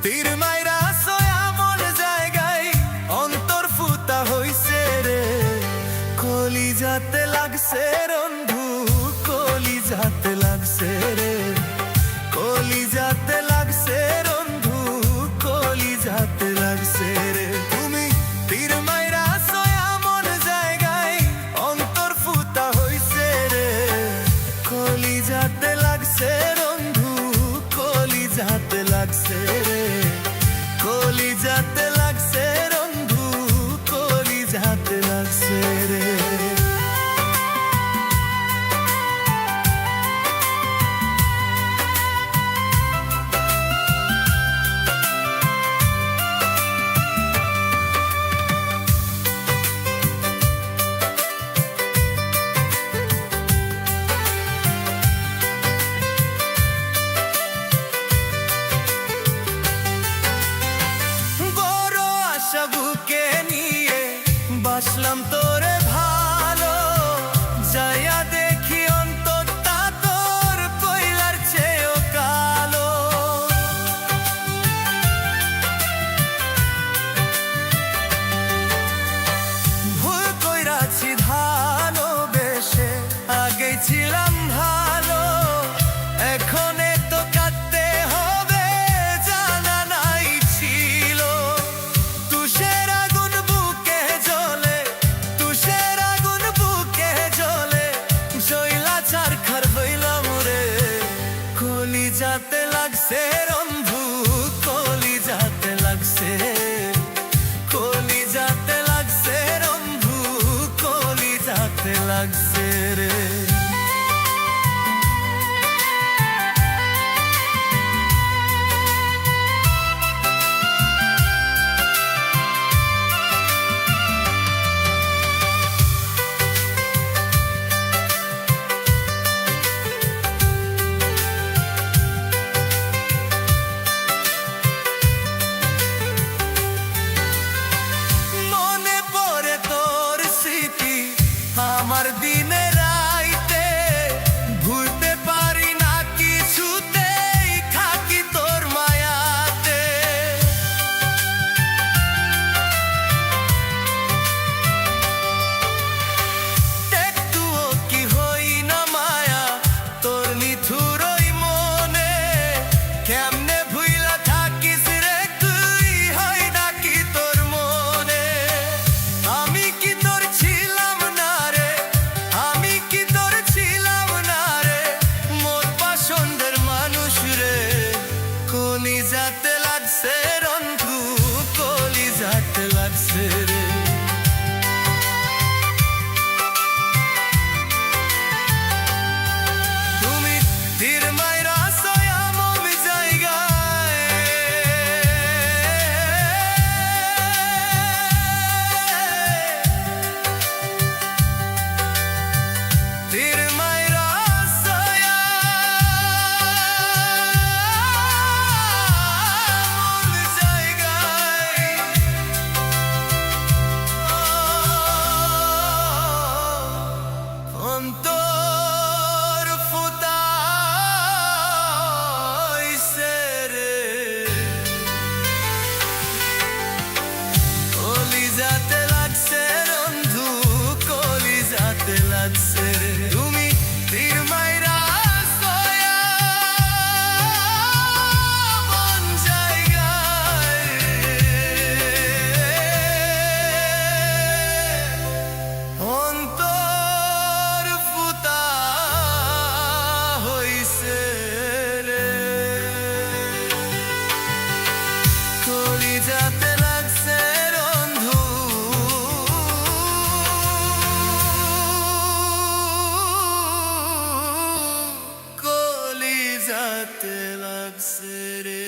তীর মাইরা সোয়া মন জায়গায় অন্তর ফুটা হইছে রে, কলিজাতে লাগছে বন্ধু, কলিজাতে লাগছে রে, কলিজাতে লাগছে বন্ধু, কলিজাতে লাগছে রে। তুমি তীর মাইরা সোয়া মন জায়গায় অন্তর ফুটা হইছে রে, কলিজাতে লাগছে বন্ধু, কলিজাতে লাগছে রে, কলিজাতে লাগছে বন্ধু, কলিজাতে লাগছে রে। বুকে নিয়ে বাসলাম তোরে ভালো, যাইয়া দেখি অন্তরটা তোর কইলার চেয়েও কালো। ভুল কইরাছি ভালোবেসে, আগে ছিলাম ভালো, এখন তো কাঁদতে হবে জানা নাই ছিল। তুষের আগুন বুকে জ্বলে, তুষের আগুন বুকে জ্বলে, জইলা চারখার হইলাম রে, কলিজাতে লাগছে বন্ধু, কলিজাতে লাগছে, কলিজাতে লাগছে বন্ধু, কলিজাতে লাগছে রে। আমার দিনে রাইতে ভুলতে পারি না কিছুতেই, থাকি তোর মায়াতে। একটুও কি হই না মায়া তোর নিথুরই মনে, কেমনে ভুইলা থাকিস রে তুই, হয় নাকি তোর মনে। আমি কি তোর ছিলাম না রে, আমি কি তোর ছিলাম না রে, মোর পছন্দের মানুষ রে, কলিজাতে লাগছে বন্ধু, কলিজাতে লাগছে রে। তুমি তীর মাইরা সোয়া মন জায়গায়, তীর মাইরা সোয়া মন জায়গায়, অন্তর ফুটা হইছে রে, কলিজাতে লাগছে বন্ধু, কলিজাতে লাগছে রে। তুমি তীর মাইরা সোয়া মন জায়গায়, অন্তর ফুটা হইছে রে, কলিজাতে লাগছে বন্ধু, কলিজাতে লাগছে রে।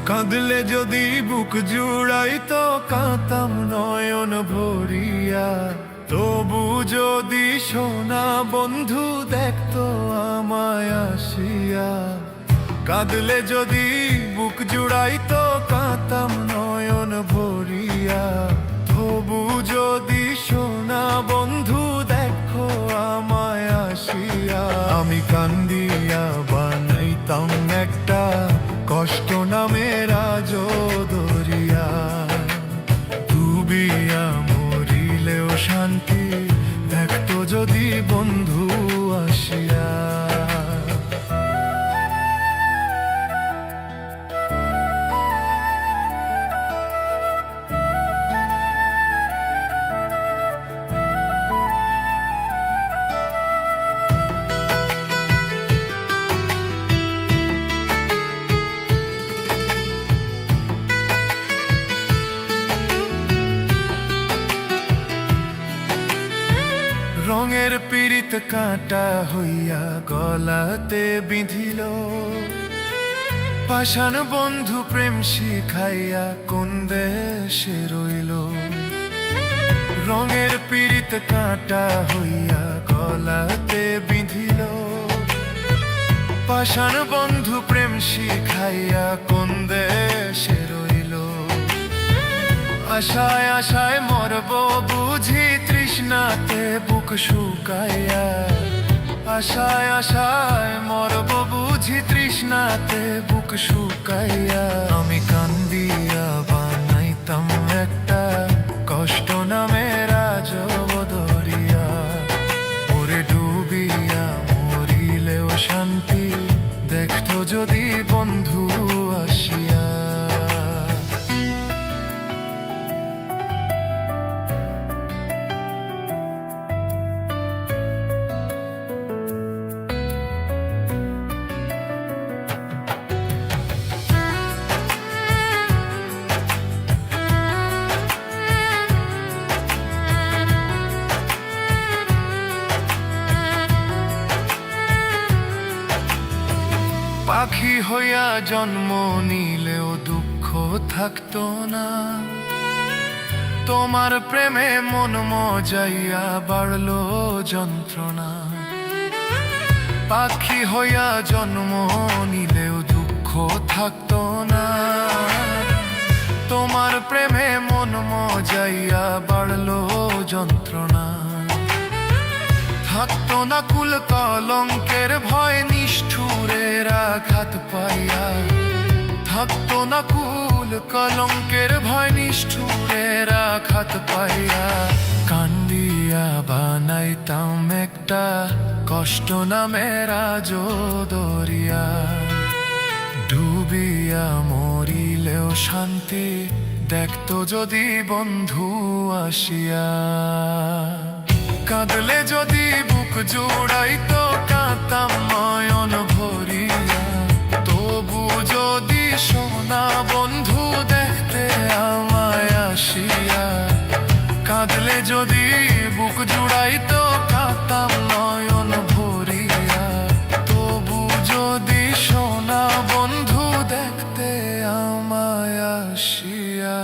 কাঁদলে যদি বুক জুড়াইতো কাঁতাম নয়ন ভরিয়া, তবু যদি সোনা বন্ধু দেখতো আমায় আসিয়া। কাঁদলে যদি বুক জুড়াইতো কাঁতাম নয়ন ভরিয়া, তবু যদি সোনা বন্ধু দেখো আমায় আসিয়া। আমি কান্দিয়া বানাইতাম একটা কষ্ট নামের আজ দরিয়া, ডুবিয়া মরিলেও শান্তি দেখতো যদি বন্ধু আসিয়া। রঙের পীড়িত কাঁটা হইয়া গলাতে বিঁধিল, পাষাণ বন্ধু প্রেম শিখাইয়া কোন দেশে রইল। রঙের পীড়িত কাঁটা হইয়া গলাতে বিঁধিল, পাষাণ বন্ধু প্রেম শিখাইয়া কোন দেশে রইল। আশায় আশায় মরব বুঝি তৃষ্ণাতে বুক শুকাইয়া, আশায় আশায় মরব বুঝি তৃষ্ণাতে বুক শুকাইয়া। আমি কান্দিয়া বানাইতাম একটা কষ্ট নামের আজ দরিয়া, ওরে ডুবিয়া মরিলেও শান্তি দেখতো যদি বন্ধু আসিয়া। পাখি হইয়া জন্ম নিলেও দুঃখ থাকতো না, তোমার প্রেমে মন মজাইয়া বাড়লো যন্ত্রণা। পাখি হইয়া জন্ম নিলেও দুঃখ থাকতো না, তোমার প্রেমে মন মজাইয়া বাড়লো যন্ত্রণা। থাকতো না কুল কলঙ্কের ভয় নিষ্ঠুরের আঘাত পাইয়া, থাকতো না কুল কলঙ্কের ভয় নিষ্ঠুরের আঘাত পাইয়া। কান্দিয়া বানাইতাম একটা কষ্ট নামের আজ দরিয়া, ডুবিয়া মরিলেও শান্তি দেখতো যদি বন্ধু আসিয়া। কাঁদলে যদি বুক জুড়াইতো কাঁতাম নয়ন ভরিয়া, তবু যদি সোনা বন্ধু দেখতে আমায় আসিয়া। কাঁদলে যদি বুক জুড়াইতো কাঁতাম নয়ন ভরিয়া, তবু যদি সোনা বন্ধু দেখতে আমায় আসিয়া।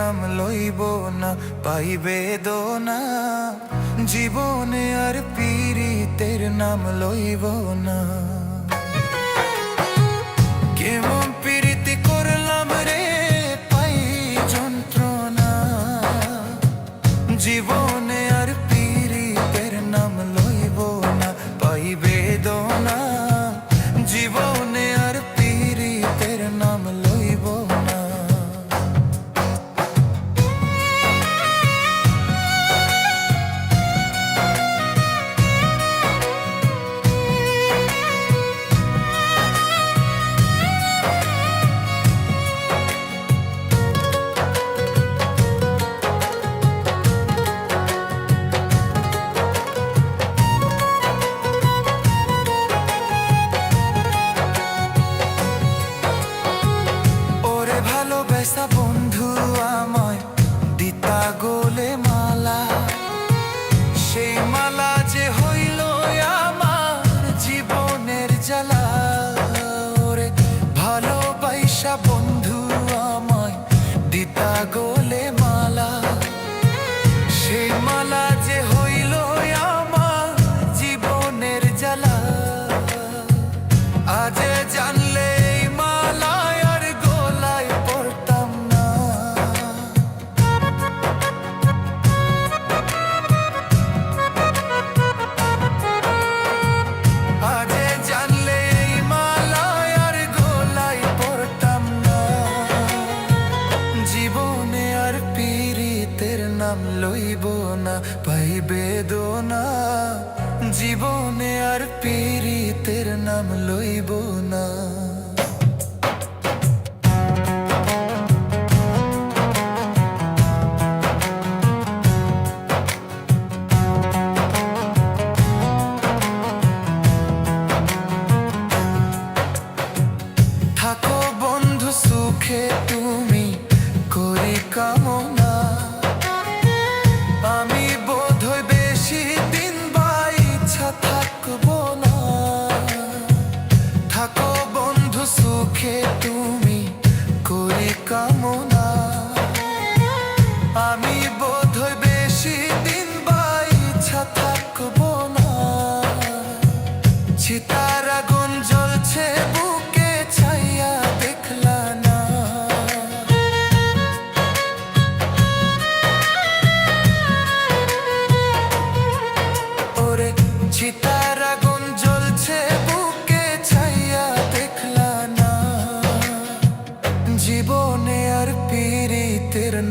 নাম লইব না পাইবে দোনা, জীবনে আর পীড়িতের নাম লইব না। কেমন পীড়িতি করলাম রে পাই যন্ত্রণা, জীবনে আর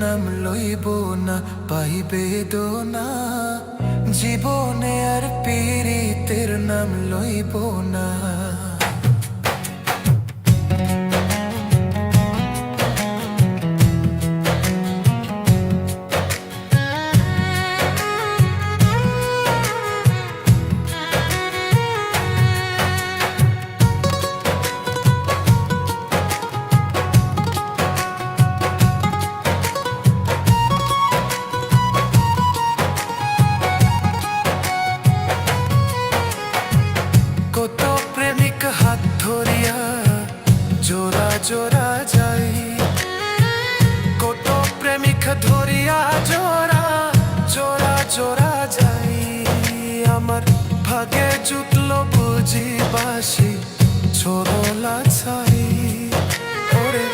নাম লইব না পাইবে দোনা, জীবনে আর পীড়িতের নাম লইব না। কত প্রেমিক হাত ধরিয়া জোড়া জোড়া যাই, কত প্রেমিক ধরিয়া জোড়া জোড়া জোড়া যাই। আমার ভাগে জুটল বুঝি বাসি ছোড়লা ছাই, ওরে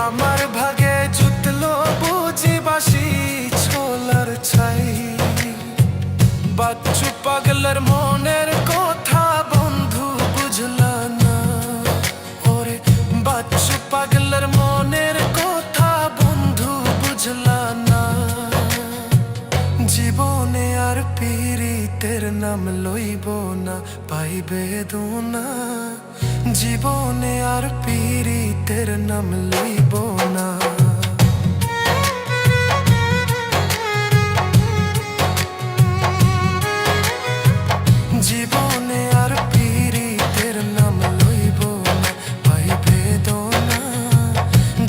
আমার ভাগে জুটল বুঝি বাসি ছোলার ছাই। বাচ্চু পাগলার মনের কথা বন্ধু বুঝলা না, ওরে বাচ্চু পাগলার মনের কথা বন্ধু বুঝলা না। জীবনে আর পীড়িতের নাম লইব না পাইবে দোনা, জীবনে আর পীড়িতের নাম লইব না। জীবনে আর পীড়িতের নাম লইব না পাইবে দোনা,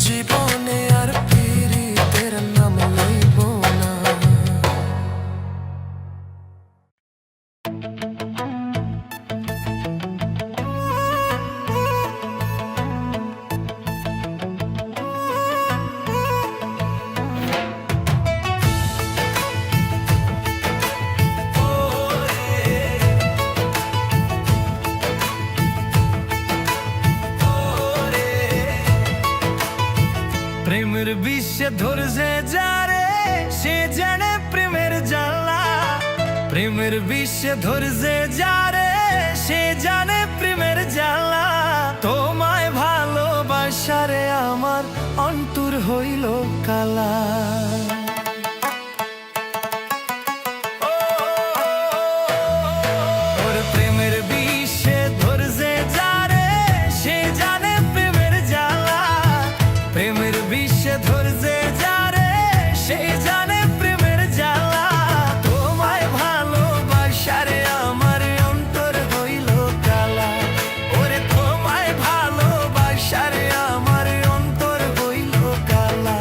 জীবনে আর পীড়িতের নাম লইব না। প্রেমের বিশ্বে ধরছে যারে সে জানে প্রেমের জ্বালা, প্রেমের বিশ্বে ধরছে যারে সে জানে প্রেমের জ্বালা। তোমায় ভালোবাসারে আমার অন্তর হইল কালা। ওর প্রেমের বিশ্বে ধরছে যারে সে জানে প্রেমের জ্বালা, প্রেমের বিশ্বে ধরছে যারে সে জানে প্রেমের জ্বালা। তোমায় ভালোবাসারে আমার অন্তর হইল কালা, ওরে তোমায় ভালোবাসারে আমার অন্তর হইল কালা।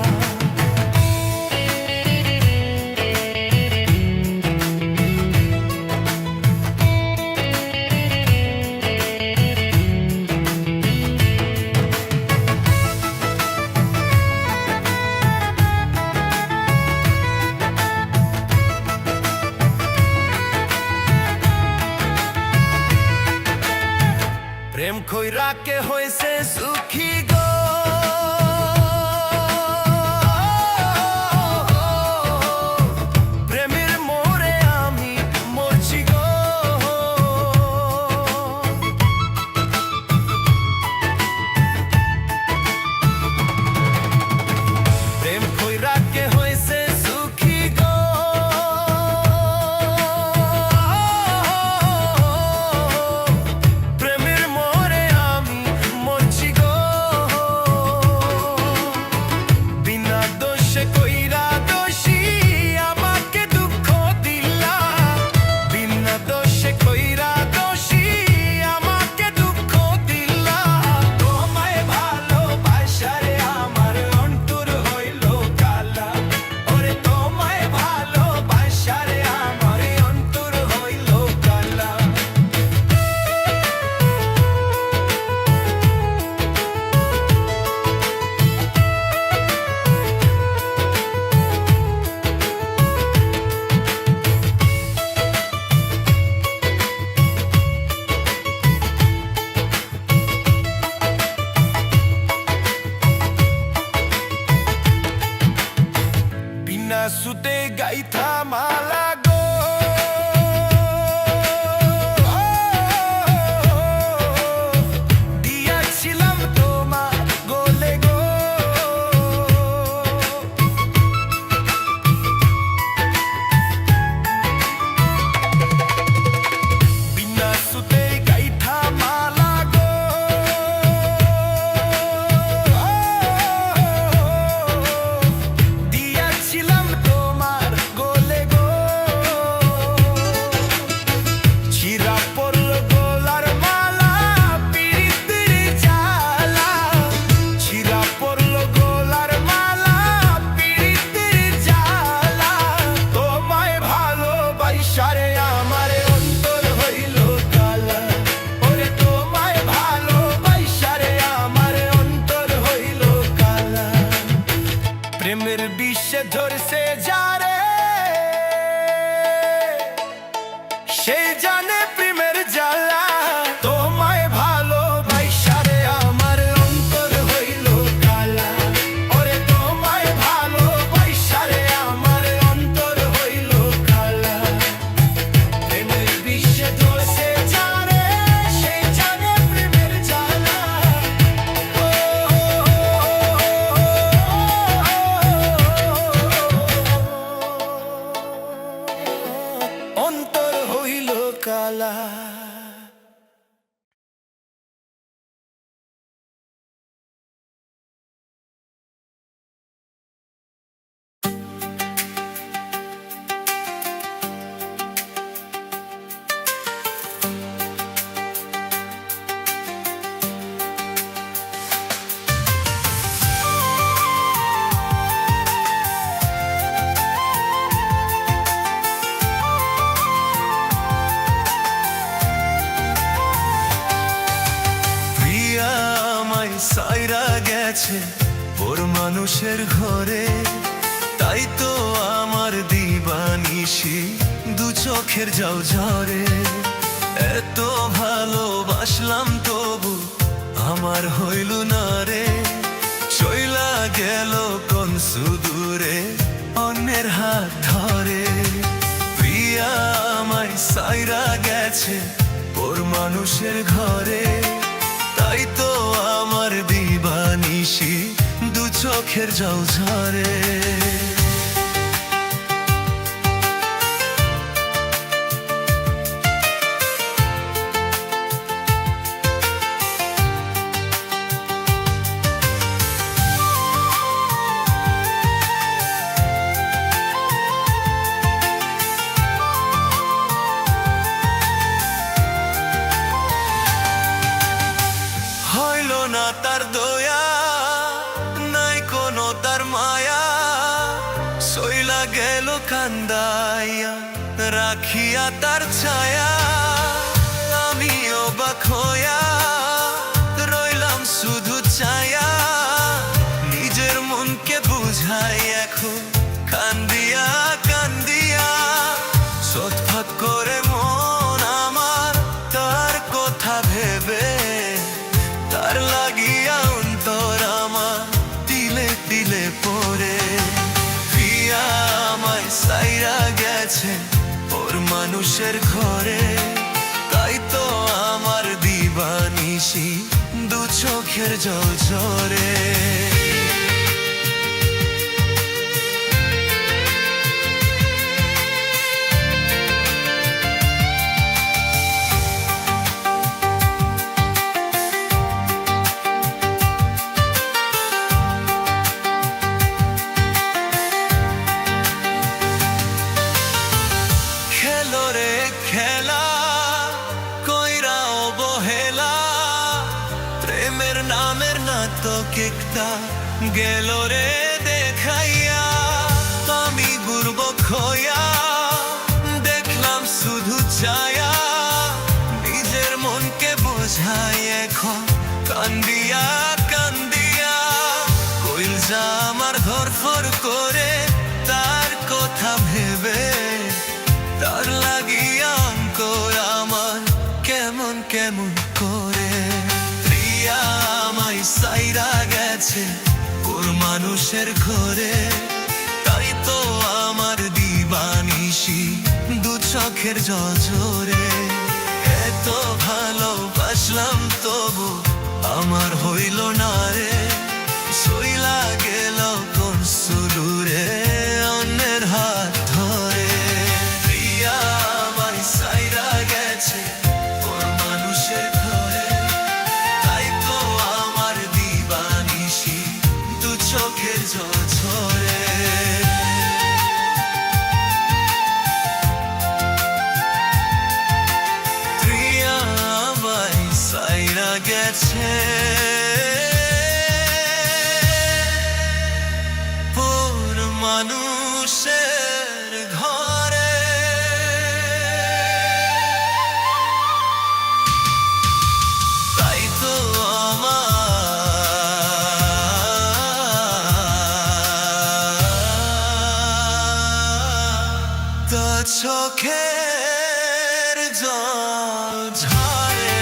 গেছে ওর মানুষের ঘরে। তাই তো আমার দিবানিশি দু চোখের জল ঝরে। এত ভালোবাসলাম তবু আমার হইল না রে। চইলা গেল কোন সুদূরে অন্যের হাত ধরে। প্রিয়া আমায় সাইরা গেছে ওর মানুষের ঘরে। তাই তো আমার দিবানিশি দু চোখের জল ঝরে। হইল না তার দয়া, নাই কোনো তার মায়া। সইলা গেল কান্দাইয়া রাখিয়া তার ছায়া। আমি অবাক হইয়া রইলাম শুধু ছায়া। নিজের মনকে বুঝাই এখন কান্দিয়া কান্দিয়া। ছটফট করে মন আমার তার কথা ভেবে। তার লাগিয়া অন্তর আমার তিলে তিলে পড়ে। প্রিয়া আমায় সাইরা গেছে ওর মানুষের ঘরে। তাই তো আমার দিবানিশি দু চোখের জল ঝরে। খেলো রে খেলা কইরা অবহেলা। প্রেমের নামের নাটক একটা গেল রে দেখাইয়া। আমি বুড়বক হইয়া দেখলাম শুধু ছায়া। নিজের মনকে বোঝাই এখন কান্দিয়া কান্দিয়া। কইলজা আমার ধরফর করে তার কথা ভেবে। তার লাগিয়া অন্তর আমার কেমন কেমন করে। প্রিয়া আমায় সাইরা গেছে ওর মানুষের ঘরে। তাই তো আমার দিবানিশি দু চোখের জল ঝরে। এত ভালোবাসলাম তবু আমার হইল না রে। সইলা গেল কোন সুদূরে অন্যের হাত ধরে। প্রিয়া আমায় সাইরা গেছে ওর মানুষের ঘরে। তাই তো আমার দিবানিশি দু চোখের জল ঝরে। প্রিয়া আমায় সাইরা গেছে ওর মানুষের ঘরে। তাই তো আমার তো চোখের জল ঝরে।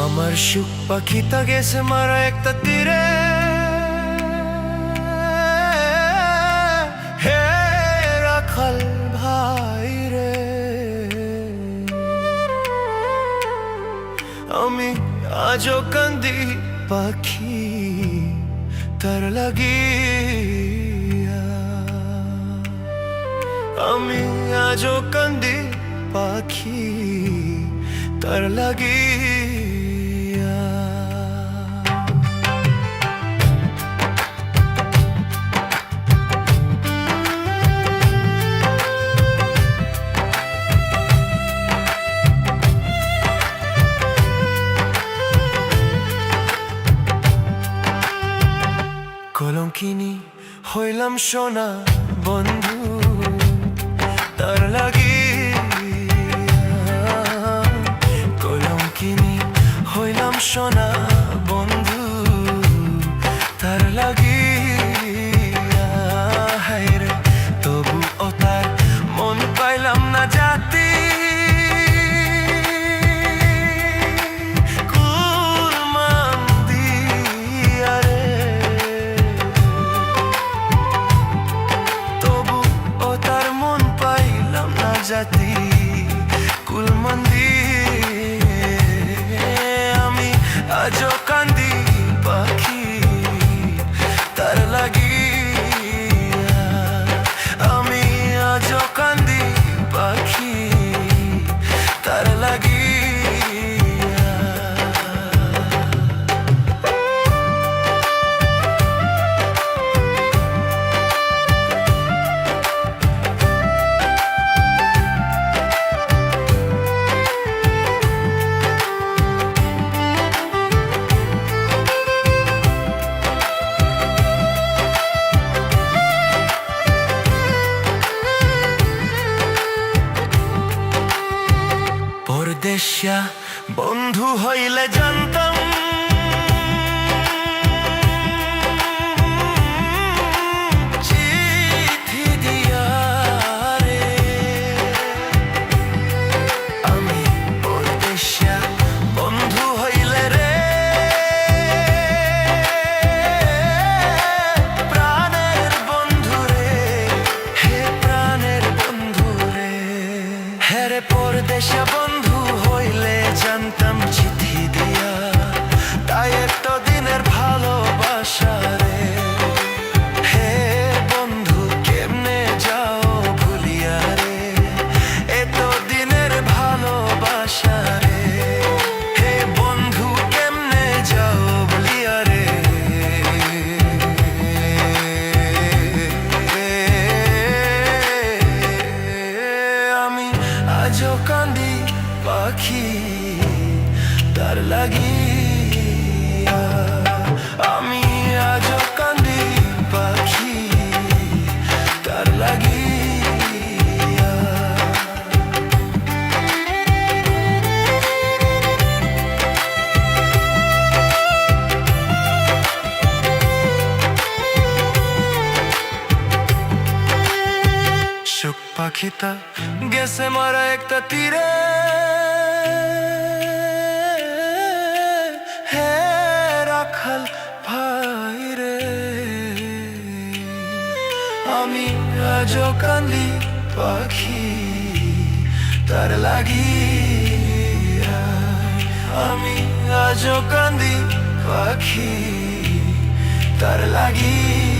আমার সুখ পাখিটা গেছে মারা একটা তীরে। হে রাখাল ভাই রে, আমি আজও কান্দি পাখি তার লাগিয়া। আমি আজও কান্দি পাখি তার লাগিয়া। কলঙ্কিনী হইলাম সোনা বন্ধু তার লাগিয়া। কলঙ্কিনী হইলাম সোনা বন্ধু তার লাগিয়া। হায়রে তবু ও তার মন পাইলাম না জাতি। জাতি কুলমন্দি আমি আজও কান্দি পাখি তার লাগিয়া। আমি আজও কান্দি পাখি তার লাগিয়া। পরদেশিয়া বন্ধু হইলে জানতাম চিঠি দিয়া রে। আমি পরদেশিয়া বন্ধু হইলে রে প্রাণের বন্ধু রে, হে প্রাণের বন্ধু রে। হে রে পরদেশিয়া বন্ধু হইলে জানতাম চিঠি দিয়া, তাই এত দিনের ভালোবাসা রে। হে বন্ধু কেমনে যাও ভুলিয়া রে, এত দিনের ভালোবাসা রে। হে বন্ধু কেমনে যাও ভুলিয়া রে। আমি আজও কান্দি পাখি তার লাগিয়া। আমি আজও কান্দি পাখি তার লাগিয়া। সুখ পাখিটা গেছে মারা একটা তীরে, হে রাখাল ভাই রে। আমি আজও কান্দি পাখি তার লাগিয়া। আমি আজও কান্দি পাখি তার লাগিয়া।